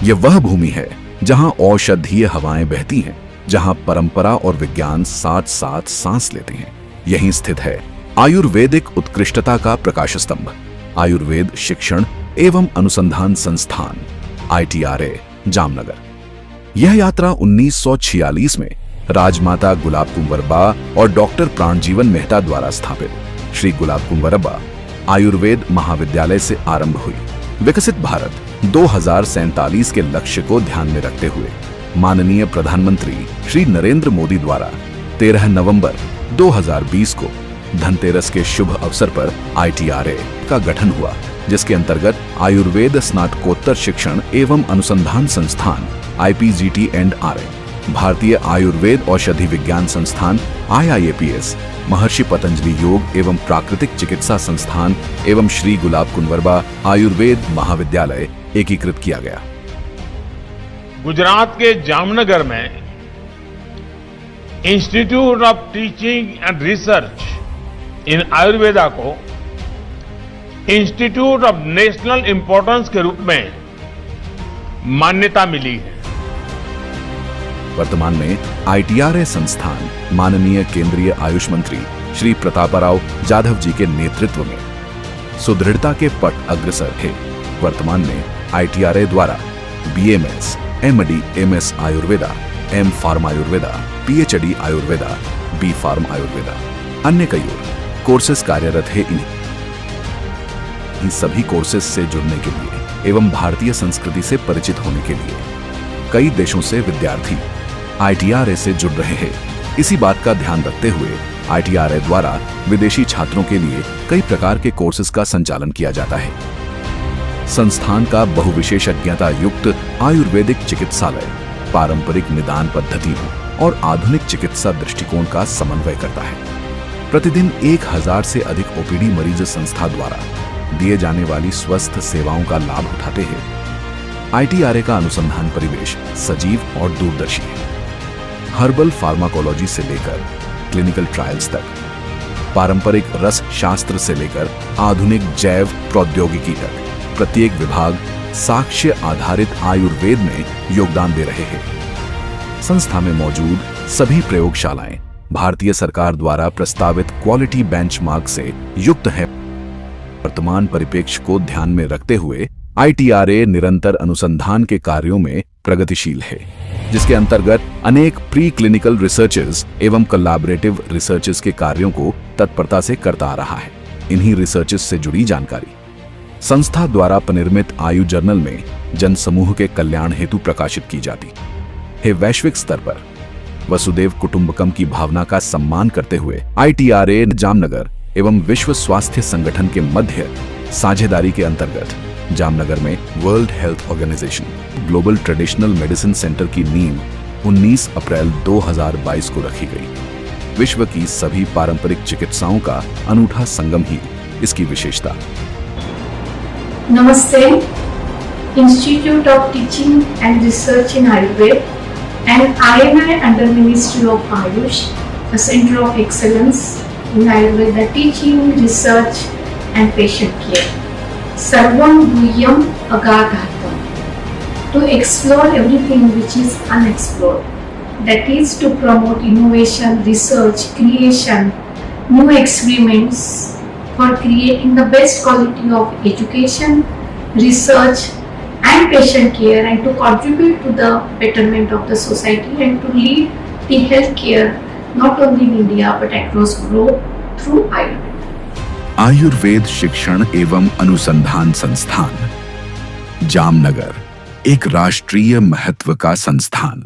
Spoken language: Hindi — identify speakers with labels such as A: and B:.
A: यह वह भूमि है जहां औषधीय हवाएं बहती हैं, जहां परंपरा और विज्ञान साथ साथ सांस लेते हैं। यहीं स्थित है आयुर्वेदिक उत्कृष्टता का प्रकाश स्तंभ, आयुर्वेद शिक्षण एवं अनुसंधान संस्थान ITRA जामनगर। यह यात्रा 1946 में राजमाता गुलाब कुंवरबा और डॉक्टर प्राणजीवन मेहता द्वारा स्थापित श्री गुलाब कुंवरबा आयुर्वेद महाविद्यालय से आरंभ हुई। विकसित भारत 2047 के लक्ष्य को ध्यान में रखते हुए माननीय प्रधानमंत्री श्री नरेंद्र मोदी द्वारा 13 नवंबर 2020 को धनतेरस के शुभ अवसर पर ITRA का गठन हुआ, जिसके अंतर्गत आयुर्वेद स्नातकोत्तर शिक्षण एवं अनुसंधान संस्थान IPGT&RA, भारतीय आयुर्वेद औषधि विज्ञान संस्थान IIAPS, महर्षि पतंजलि योग एवं प्राकृतिक चिकित्सा संस्थान एवं श्री गुलाब कुंवरबा आयुर्वेद महाविद्यालय एकीकृत किया गया।
B: गुजरात के जामनगर में institute of teaching and research इन आयुर्वेदा को इंस्टीट्यूट ऑफ नेशनल इंपॉर्टेंस के रूप में मान्यता मिली है।
A: वर्तमान में ITRA संस्थान माननीय केंद्रीय आयुष मंत्री श्री प्रतापराव जाधव जी के नेतृत्व में सुदृढ़ता के पट अग्रसर है। वर्तमान में ITRA द्वारा BMS, MD, MS Ayurveda, M pharm Ayurveda, PhD Ayurveda, B pharm Ayurveda, अन्य कई और कोर्सेस कार्यरत है। इन सभी कोर्सेस से जुड़ने के लिए एवं भारतीय संस्कृति से परिचित होने के लिए कई देशों से विद्यार्थी ITRA से जुड़ रहे हैं। इसी बात का ध्यान रखते हुए ITRA द्वारा विदेशी छात्रों के लिए कई प्रकार के कोर्सेज का संचालन किया जाता है। संस्थान का बहुविशेषज्ञता युक्त आयुर्वेदिक चिकित्सालय पारंपरिक निदान पद्धतियों और आधुनिक चिकित्सा दृष्टिकोण का समन्वय करता है। प्रतिदिन 1000 से अधिक OPD मरीज संस्था द्वारा दिए जाने वाली स्वस्थ सेवाओं का लाभ उठाते हैं। ITRA का अनुसंधान परिवेश सजीव और दूरदर्शी है। हर्बल फार्माकोलॉजी से लेकर क्लिनिकल ट्रायल्स तक, पारंपरिक रस शास्त्र से लेकर आधुनिक जैव प्रौद्योगिकी तक, प्रत्येक विभाग साक्ष्य आधारित आयुर्वेद में योगदान दे रहे हैं। संस्था में मौजूद सभी प्रयोगशालाएं भारतीय सरकार द्वारा प्रस्तावित क्वालिटी बेंचमार्क से युक्त है। वर्तमान परिप्रेक्ष्य को ध्यान में रखते हुए ITRA निरंतर अनुसंधान के कार्यों में प्रगतिशील है, जिसके अंतर्गत अनेक प्री क्लिनिकल रिसर्चेस एवं कोलैबोरेटिव रिसर्चेस के कार्यों को तत्परता से करता आ रहा है। इन्हीं रिसर्चेस से जुड़ी जानकारी संस्था द्वारा निर्मित आयु जर्नल में जन समूह के कल्याण हेतु प्रकाशित की जाती है। वैश्विक स्तर पर वसुदेव कुटुंबकम की भावना का सम्मान करते हुए ITRA जामनगर एवं विश्व स्वास्थ्य संगठन के मध्य साझेदारी के अंतर्गत जामनगर में World Health Organization Global Traditional Medicine Centre की नींव 19 अप्रैल 2022 को रखी गई। विश्व की सभी पारंपरिक चिकित्साओं का अनूठा संगम ही इसकी विशेषता।
C: नमस्ते। Institute of teaching and research in Ayurveda and INI under Ministry of Ayush, a center of excellence in Ayurveda teaching, research and patient care. Sarvam Guhyam Agadhatam. To explore everything which is unexplored. That is to promote innovation, research, creation, new experiments for creating the best quality of education, research and patient care, and to contribute to the betterment of the society and to lead the healthcare not only in India but across globe through Ayurveda.
A: Ayurveda शिक्षण एवं अनुसंधान संस्थान जामनगर एक राष्ट्रीय महत्व का संस्थान।